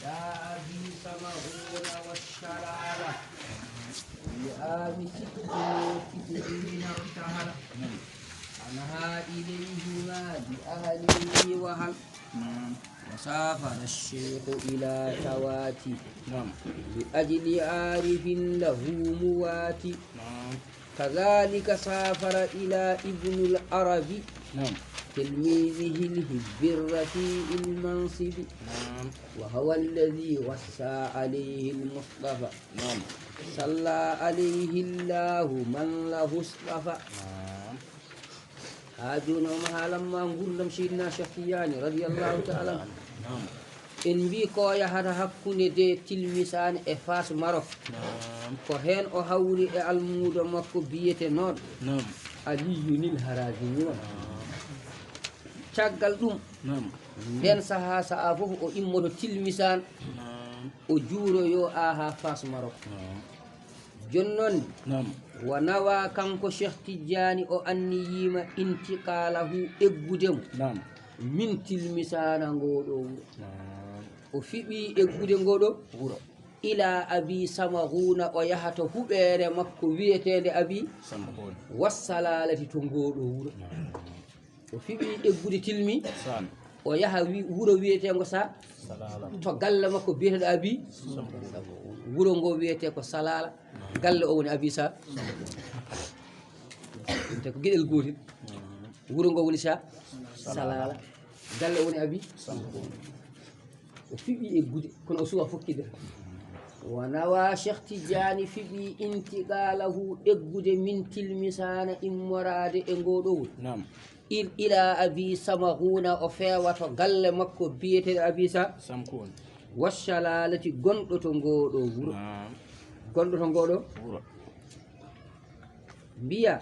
يا أبي سمعون والشرارة لآب ستين ارتهل أنها إليهما بأهله وهل وسافر الشيخ إلى تواتي لأجل عارف له مواتي كذلك سافر إلى ابن العربي تلميذه الهب الرفيع المنصب وهو الذي وسى عليه المصطفى صلى عليه الله من له اصطفى هاجون وما لما نقول سيدنا شفياني رضي الله تعالى إن بيكو يهر حكوني دي تلمسان إفاس مروف كوهين أحولي المود مكو بيته نون علي ينيل هرازي caggal ɗum nden saha sa'a fof o immoto tilmisan o juuroyo ha fas Marok jonnon wa nawa kanko Cheikh Tidiane o anniyima intiqalahu eggudemo min tilmisana ngoɗo wuro o fiɓi eggude ngoɗo wuro ila abi samahuna o yahato huɓere makko wiyetede abi wassalalati to ngoɗo wuro o fiɓi eggude tilmi o yaha wuro wiyetego sa to galle makko biyeteɗo abi wuro ngo wiyete ko salala galle o woni abi sa te ko gueɗel gotel wuro ngo woni sa salala galle o woni abi o fiɓi eggude kono o suwa fokkide wa nawa Cheikh Tidiane fiɓi intiqalahu eggude min tilmisana immorade e ngoɗo wuro ila abi samahuna o fewato galle makko biyeteɗo abi sa wassalalati gonɗo to ngoɗo wuro gonɗo to ngoɗo wuro mbiya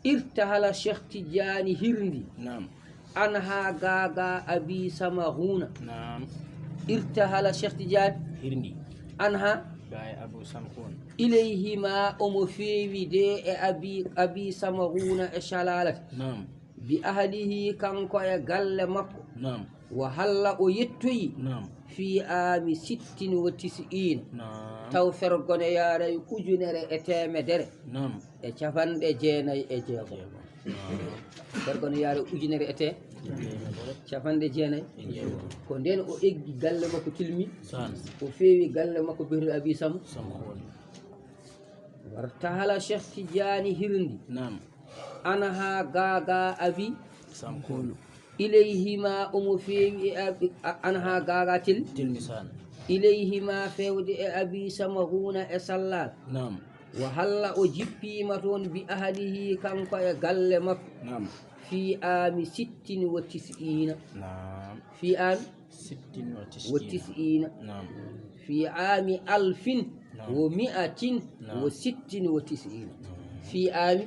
irtahala Cheikh Tidiane hirndi an ha gaga abi samahuna irtahala Cheikh Tidiane hirndi an ha ilayhima omo fewi de e abi samahuna e shalalati bi ahlihi kanko e galle makko wa halla o yettoyi fi ami 96 taw fergone yaray ujunere e temedere e capanɗe jeenayi e jeegom fergone yaray ujunere e capanɗe jeenayi ko nden o eggi galle makko tilmi o fewi galle makko beetuɗo abi sam wartahala Cheikh Tidiane hirndi ana ha gaga abi samkolo ilayhima omo fewi e ana ha gaga tilmisan ilayhima fewde e abi samahuna e sallal wa halla o jippima toon bi ahlihi kanko e galle makko fi ami 96 fi ami 96 fi ami alfin wa mi'atin wa 96 fi ami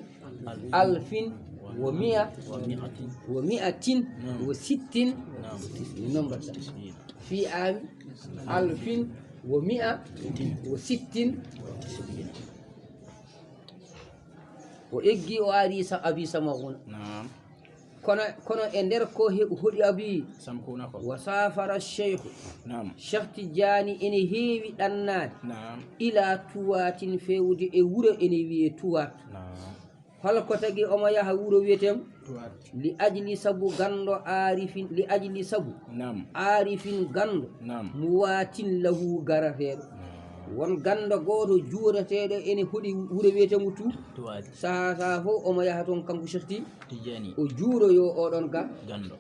alfin wa mi'atin wa sittin number fi ami alfin wa mi'a wa sittin o eggi o ari sa abi samahuna kono e nder ko hoɗi abi wa safara cheikh Cheikh Tidiane ene heewi ɗannade ila tuwatin fewde e wuro ene wiye tuwat holko tagi omo yaha wuro wiyetem li ajli sabu gando arifin li ajli sabu arifin gando muwatin lahu garateɗo won gando goto juurateɗo ene hoɗi wuro wiyetemo saha fof omo yaha toon kanko Cheikh Tidiane o juuroyo oɗon gando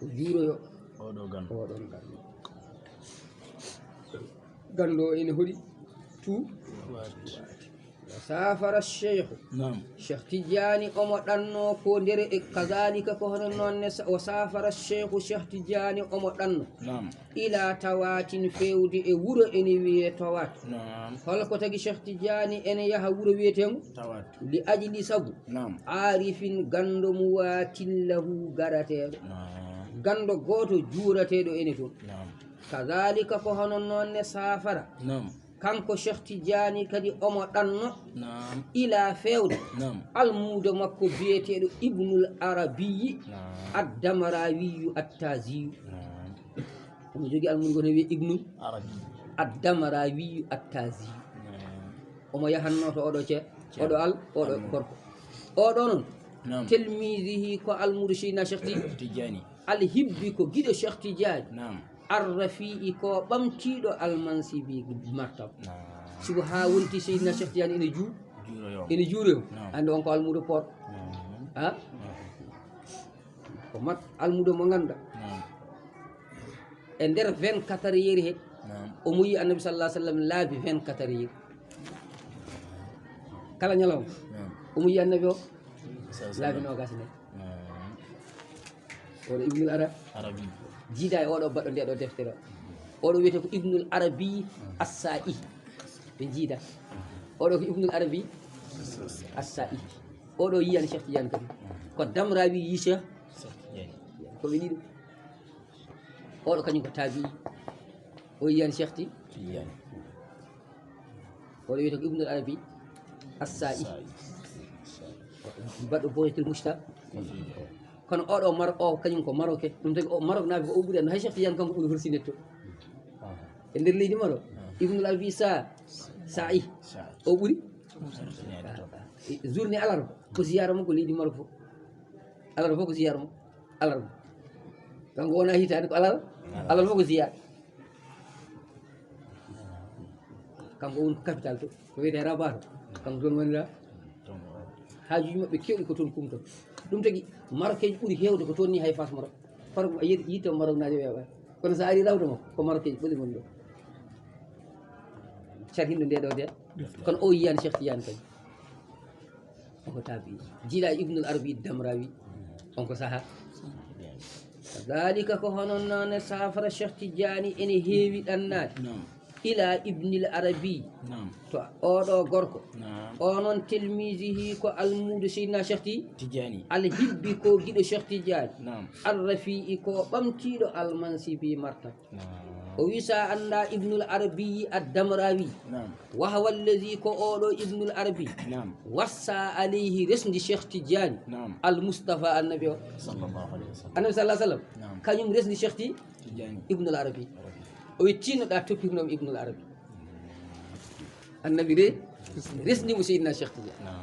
o juuroyo oɗon gando ene hoɗi safara cheikh Cheikh Tidiane omo ɗanno ko nder e kazalika ko hono noon o safara Cheikh Tidiane omo ɗanno ila tawatin fewde e wuro ene wiye tawat holko tagi Cheikh Tidiane ene yaha wuro wiyetemo li ajli sabu arifin gando muwatillahu garateɗo gando goto juurateɗo ene toon kazalika ko hono noon safara kanko Cheikh Tidiane kadi omo ɗanno ila fewde almudo makko biyeteɗo ibnul arabiyi addamarawiyu attaziyu omo jogui almudo gono wiye ibnu arabi addamarawi attazi omo yahanno to oɗo ceer oɗo oɗo gorko oɗo noon telmisihi ko almudo seyna cheikh Tidiane alhibbi ko guiɗo cheikh Tidiane nam arrafi'i ko ɓamtiɗo almansibi martab siko ha wonti seyna cheikh Tidiane ene juuroyo ande on ko almudo poot ha ko mat almudo mo ganduɗa e nder 24 yeeri he omo yi annabi sallah sallam laabi 24 yeeri kala ñalawma omo yi annabi o laabi nogas nde oɗo ibnul arabi jiida e oɗo baɗɗo ndeɗo deftere o oɗo wiyete ko ibnul arabi assai ɓe jiida oɗo ko ibnul arabi assai oɗo yiyani cheikh Tidiane kadi ko damrawi yi cheikh koɓe ɗiɗo oɗo kañum ko taabi o yiyani cheikh Tidiane oɗo wiyete ko ibnul arabi assai baɗɗo boyetel mousta kono oɗo Maroc o kañum ko Maroc ɗum tagi Maroc naaɓe ko o ɓuuri andu hay cheikh Tidiane kanko ɓuuri horsinet to e nder leydi Maroc ibnul arabi sai o ɓuuri journée alarba ko ziyara mo ko leydi Maroc fof alarba fof ko ziyara mo alarba kanko wona hitande ko alarba fof ko ziyara kanko woni ko capital to ko wiyete Rabat to kanko toon wonira haajuji maɓɓe kewɗi ko toon kumton ɗum tagi marocain ɓuuri hewde ko toon ni hay fas Maroc par a yitte Maroc naji weeɓa kono sa ari rawde mo ko marocain ɓuuri gon ɗo carhindo nde ɗo de kono o yiyani cheikh Tidiane kadi onko taabi jiiɗa ibnul arabi damrawi onko saaha dalika ko honon noon safara cheikh Tidiane ene heewi ɗannade ila ibnil arabi to oɗo gorko onon telmisihi ko almudo seydina cheikh Tidiane alhibbi ko guiɗo cheikh Tidiane arrafi'i ko ɓamtiɗo almansibi martab o wi sa anda ibnul arabi addamrawi wahwa allazi ko oɗo ibnul arabi wassa alayhi resdi cheikh Tidiane almustafa annabi o annabi sallah sallam kañum resdi cheikh Tidiane ibnul arabi o wi tinnoɗa toppirnomi ibnul arabi annabi de resdimo seydina cheikh Tidiane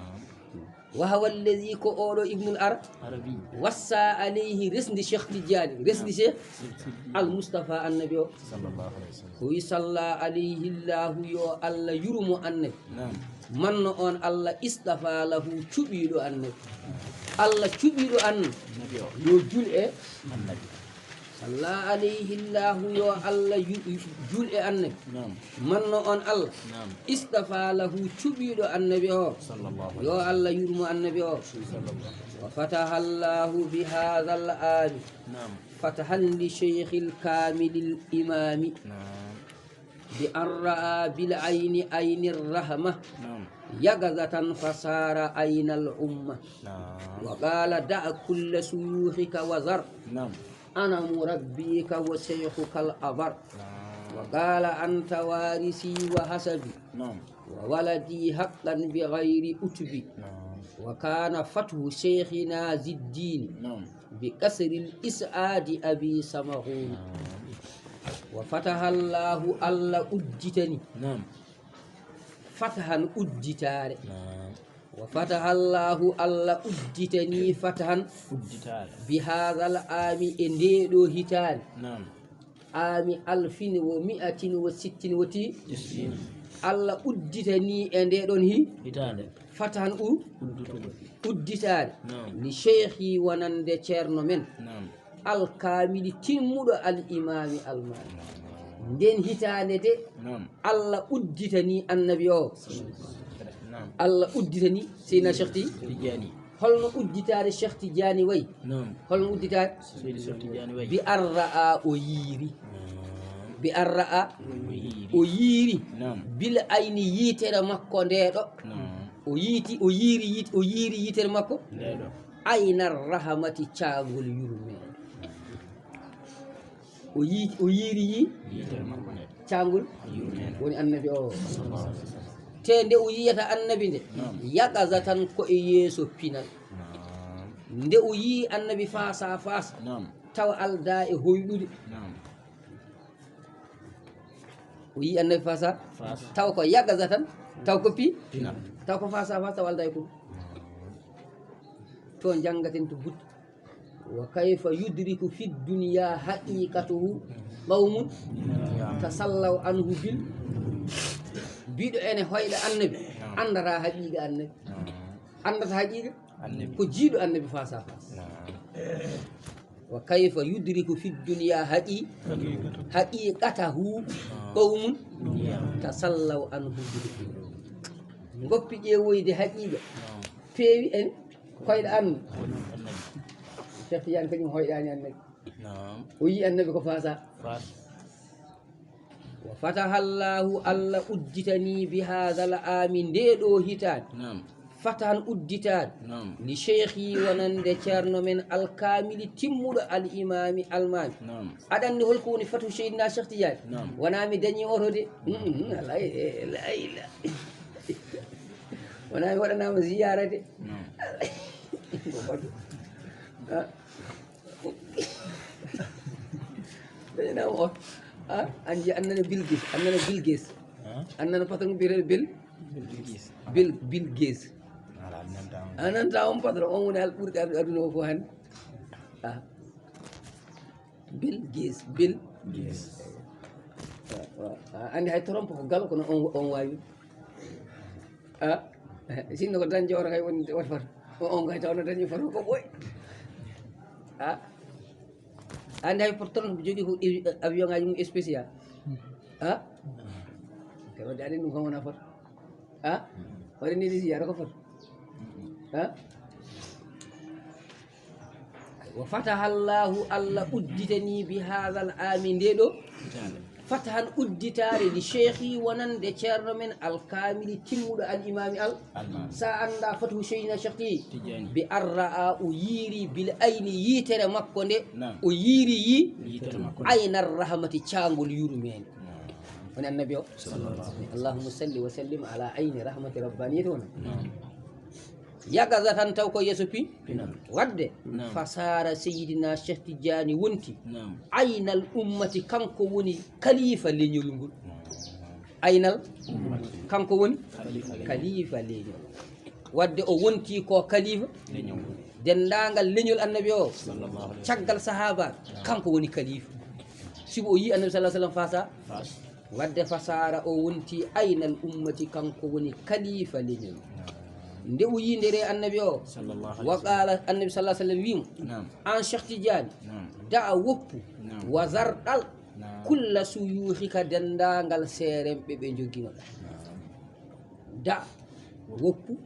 wahwa allazi ko oɗo ibnul arabi wassa alayhi resdi cheikh Tidiane resdi cheikh almustafa annabi o o wi salla alayhi llahu yo allah yurmo annabi manno on allah istafa lahu cuɓiɗo annabi allah cuɓiɗo annabi yo jul e annabi salla alayhi llahu yo allah jul e annabi manno on allah istafa lahu cuɓiɗo annabi o yo allah yurmo annabi o wa fataha llahu bi hadha al ami fatahan li cheikh il kamil il imami bi an ra'a bil ayni ayni rahma yagazatan fasara ayna al umma wa qala da'a kulla suyukhika wa zar أنا مربيك وشيخك الأبر وقال أنت وارثي وحسبي وولدي حقا بغير أتبي وكان فتح شيخنا ذي الدين بكسر الإسعاد أبي سمغون وفتح الله ألا أجتني فتحا أجتاري وفتح الله الله أجتني فتحا بهذا العام إنديدو هتان عام 1160 الله أجتني إنديدو هتان فتحا أجتان لشيخي ونند تشيرنو من الكامل تيمودو الإمام المالي nden hitanede Allah udditani annabi o Allah udditani seyna Cheikh Tidiane holno udditare Cheikh Tidiane way holno udditare bi arra'a o yiri bi arra'a o yiri bil ayni yitere makko ndeɗo o yiri yitere makko ayna rahmati caagol yurme o yiri caangol woni annabi o te nde o yiyata annabi nde yaqaza tan ko e yeeso pinal nde o yi annabi faasa faasa tawa alda e hoyɗude o yi annabi fasa taw ko yagaza tan taw ko pi taw ko fasa walda e ko to jangaten to but wa kayfa yudriku fi dunya haqiqatuhu qawmun tasallaw anhu bil biɗo ene hoyɗa annabi andata haqiqa annabi andata haqiqa ko jiiɗo annabi fasa wa kayfa yudriku fi dunya haqiqatahu qawmun tasallaw anhu bil goppi ƴeewoyde haqiqa feewi en koyɗa annabi Cheikh Tidiane kañum hoyɗani annabi o yi annabi ko fasa wa fataha llahu allah udditani bi hadha al ami ndeɗo hitande fatahan udditade li cheikhi wonande ceerno men alkamili timmuɗo al imami almami aɗanni holko woni fatu seydina Cheikh Tidiane wona mi dañi oto de layla wona mi waɗanama ziyara de dañanama oto anji annana bilgues annana patron mbiyete bilgues ananta on patron on woni hal ɓurɗi aduna o fo hande bilgues andi hay trompe ko galo kono on wawi sinno ko dañje oto kay woni wat fata on kay tawno dañi foto ko ɓoy andi hay patron ko jogui ko avion ngaji mum spécial te wadde aɗen ɗum kam wona foto waɗani ɗi ziyara ko foto wa fataha llahu allah udditani bi hadha al ami ndeɗo fatahan udditare li cheikhi wonande ceerno men alkamili timmuɗo al imami sa anda fatuhu seydina Cheikh bi arra'a o yiiri bil ayni yitere makko nde o yiiri yi aynar rahmati cagol yurmede woni annabi o allahumma salli wa sallim ala ayni rahmati rabbaniyati wona yagaza tan taw ko yeeso pi wadde fasara seydina Cheikh Tidiane wonti aynal ummati kanko woni kalifa leñol ngol aynal kanko woni kalifa leñol wadde o wonti ko kalifa dendagal leñol annabi o caggal sahaba kanko woni kalifa sibo o yi annabi sallallahu alaihi wasallam fasa wadde fasara o wonti aynal ummati kanko woni kalifa leñol nde o yindere annabi o wa qala annabi sallallahu alaihi wasallam wimo an Cheikh Tidiane da woppu wa zardal kulla suyuhika dendagal seremɓe ɓe joguino da woppu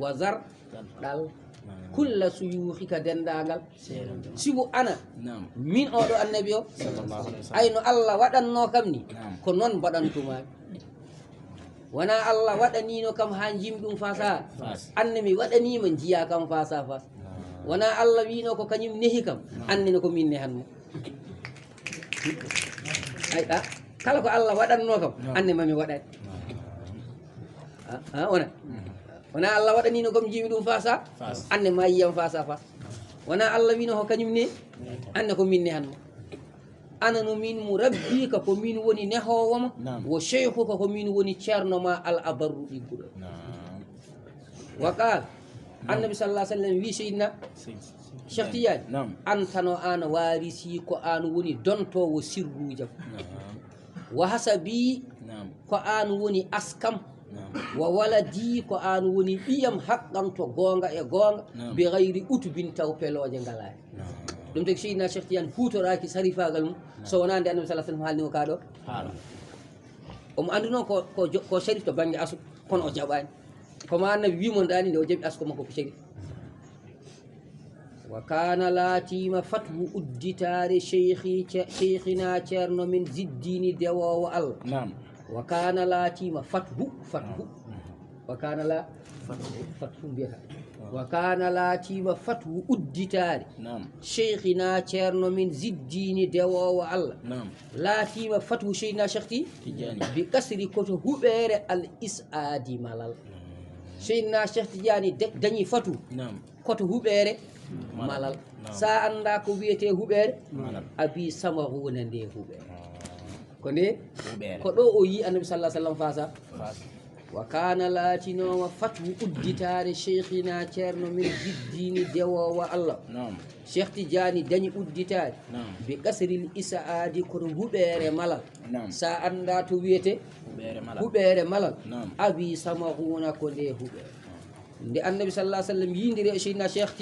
wa zardal kulla suyuhika dendagal sibu ana min oɗo annabi o ayno Allah waɗanno kam ni ko noon mbaɗantumami wona Allah waɗanino kam ha jimi ɗum fasa anne mi waɗanima jiya kam fasa wona Allah wino ko kañum nehi kam annene ko min nehanmo ay kala ko Allah waɗanno kam anne mami waɗani wona Allah waɗanino kam jimi ɗum fasa anne ma yiyam fasa wona Allah wino ko kañum ne anne ko min nehanmo ana no min mo rabbi ka ko min woni nehowoma wo cheikhu ka ko min woni ceerno ma al abarru ɗigguɗo wa qal annabi sallallahu alaihi wasallam wi seydina Cheikh Tidiane an tano an warisi ko an woni dontowo sirrujam wa hasabi ko an woni askam wa waladi ko an woni ɓiyam haqqanto gonga e gonga bi gayri utubin taw peloje ngalani ɗum tagi seydina Cheikh Tidiane hutoraki sarifagal mum so wonande annabi sallallahu alaihi wasallam haalnimo kaɗo omo andu noon ko sharif to banggue asu kono o jaɓani komo annabi wimo dani nde o jaɓi asko makko ko sharif wa kana laatima fathu udditare cheikhina ceerno min ziddini dewowo Allah wa kana laatima fathu wa kana la fathu mbiyata wa kana laatima fathu udditare cheikhina ceerno min ziddini dewowo Allah laatima fathu seydina Cheikh Tidiane bi kasri koto huɓere al isadi malal seydina Cheikh Tidiane dañi fathu koto huɓere malal sa anda ko wiyete huɓere abi sama hunde nde huɓere كوني كدو او يي النبي صلى الله عليه وسلم فاسا وكان لاتينو وفتو أدتار شيخنا تيرنو من الدين دوا والله نعم شيخ تجاني دني أدتار نعم بكسر الإساءة كن هبير ملل نعم سأندا تويته هبير ملل نعم أبي سمعونا كوني هبير دي النبي صلى الله عليه وسلم يندري شيخنا شيخ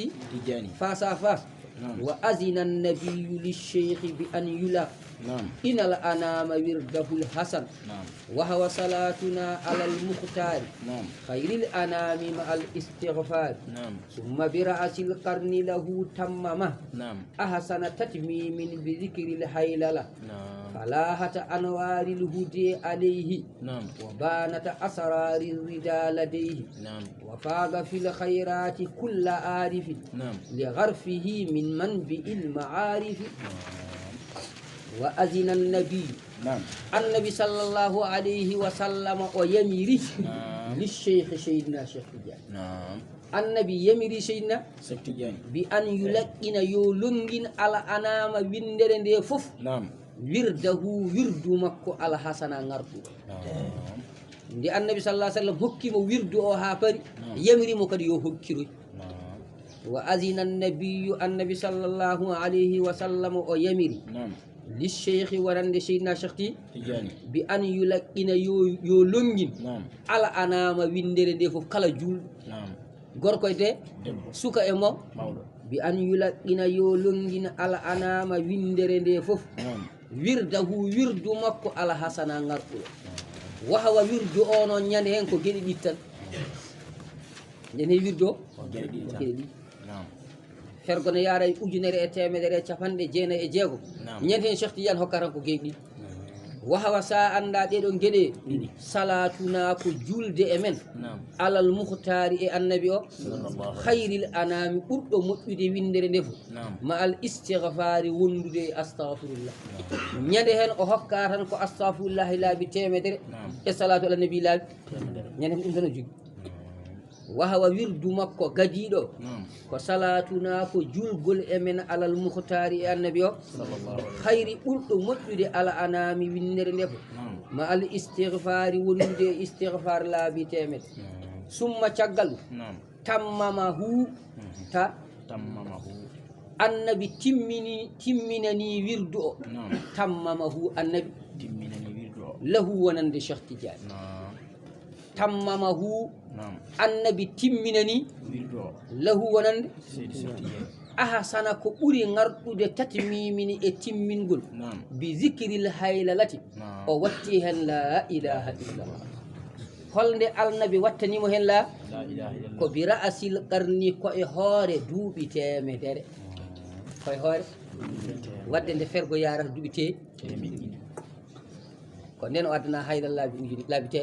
تجاني فاسا فاس نعم وأذن النبي للشيخ بأن يلا نعم إن الأنام ورده الحسن نعم وهو صلاتنا على المختار نعم خير الأنام مع الاستغفار نعم ثم برأس القرن له تممه نعم أحسن تتميم بذكر الحيللة نعم فلاحة أنوار الهدي عليه نعم وبانت أسرار الردى لديه نعم وفاق في الخيرات كل عارف نعم لغرفه من منبئ المعارف وأذن النبي نعم النبي صلى الله عليه وسلم ويميري للشيخ سيدنا شيخ تجاني نعم النبي يميري سيدنا شيخ تجاني بأن يلقين يولنجين على أنام ويندرن دي فوف نعم ورده ورد مكو على حسنا نغرفو نعم دي النبي صلى الله عليه وسلم حكم ورد أو هابري يميري مكد يو حكيري نعم وأذن النبي صلى الله عليه وسلم ويميري نعم للشيخ ورند سيدنا شيختي تجاني بأن يلقين يولنجين نعم على أنام ويندرن دي فوف كلا جول نعم gorko de suka e mom mawɗo bi an yulaqina yo longina ala anama windere nde fof wirdahu wirdu makko ala hasana ngarɗuɗo wahawa wirdu o noon ñande hen ko gueɗe ɗiɗi tan ñande wirdu o gueɗe ɗiɗi fergono yaara e ujunere e temedere e capanɗe jeenayi e jeegom ñande hen Cheikh Tidiane hokkatan ko gueɗe ɗiɗi wahawa sa anda ɗeɗon gueɗe salatuna ko julde e men alal muhtari e annabi o hayril anami ɓurɗo moƴƴude windere nde fof ma al istighfari wondude e astahfirullah ñande hen o hokka tan ko astahfirullahi laabi temedere e salatu ala nabi laabi ñande hen ɗum tan o jogui wahawa wirdu makko gadiɗo ko salatuna ko julgol e men alal muhtari e annabi o hayri ɓurɗo moƴƴude ala anami windere nde fof ma al istighfari wondude istighfar laabi temedde summa caggal tammamahu annabi timminani wirdu o tammamahu annabi lahu wonande Cheikh Tidiane tammamahu annabi timminani lahu wonande ahsana ko ɓuri ngarɗude tatmimini e timmingol bi zikril haylalati o watti hen la ilaha illallah holnde alnabi wattanimo hen la ko bi ra'sil qarni ko e hoore duuɓi temedere koye hoore wadde nde fergo yarata duuɓi temedde ko nden o addana haydal laabi te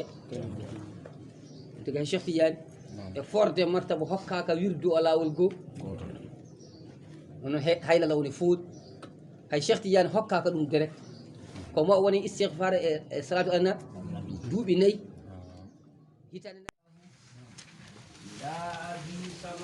tiga Cheikh Tidiane e forde martaba hokkaka wirdu o lawol goo nono haylala woni fuuɗ hay Cheikh Tidiane hokkaka ɗum direct ko mo woni istighfar e salatu anna duuɓi nayyi hitande